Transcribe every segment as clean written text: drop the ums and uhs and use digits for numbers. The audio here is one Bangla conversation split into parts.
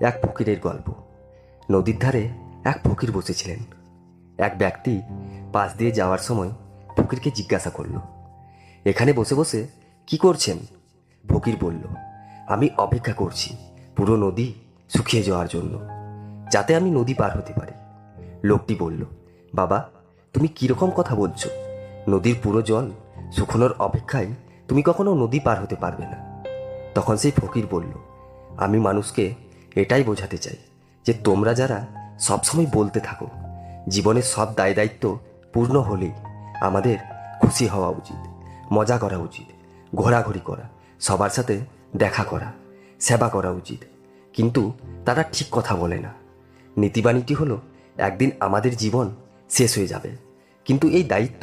এক ফকিরের গল্প। নদীর ধারে এক ফকির বসেছিলেন। এক ব্যক্তি পাশ দিয়ে যাওয়ার সময় ফকিরকে জিজ্ঞাসা করল, এখানে বসে বসে কি করছেন? ফকির বলল, আমি অপেক্ষা করছি পুরো নদী শুকিয়ে যাওয়ার জন্য, যাতে আমি নদী পার হতে পারি। লোকটি বলল, বাবা, তুমি কীরকম কথা বলছো? নদীর পুরো জল শুকনোর অপেক্ষায় তুমি কখনো নদী পার হতে পারবে না। তখন সেই ফকির বলল, আমি মানুষকে এটাই বোঝাতে চাই যে তোমরা যারা সবসময় বলতে থাকো জীবনের সব দায় দায়িত্ব পূর্ণ হলেই আমাদের খুশি হওয়া উচিত, মজা করা উচিত, ঘোরাঘুরি করা, সবার সাথে দেখা করা, সেবা করা উচিত, কিন্তু তারা ঠিক কথা বলে না। নীতিবাণীটি হলো, একদিন আমাদের জীবন শেষ হয়ে যাবে, কিন্তু এই দায়িত্ব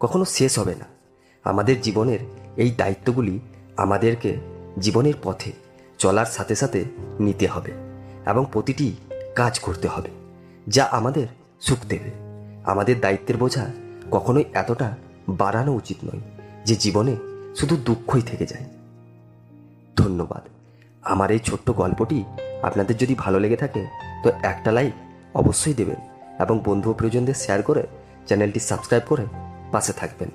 কখনো শেষ হবে না। আমাদের জীবনের এই দায়িত্বগুলি আমাদেরকে জীবনের পথে চলার সাথে সাথে নিতে হবে এবং প্রতিটি কাজ করতে হবে যা আমাদের সুখ দেবে। আমাদের দায়িত্বের বোঝা কখনোই এতটা বাড়ানো উচিত নয় যে জীবনে শুধু দুঃখই থেকে যায়। ধন্যবাদ। আমার এই ছোট্ট গল্পটি আপনাদের যদি ভালো লেগে থাকে তো একটা লাইক অবশ্যই দেবেন এবং বন্ধু ও প্রিয়জনদের শেয়ার করে চ্যানেলটি সাবস্ক্রাইব করে পাশে থাকবেন।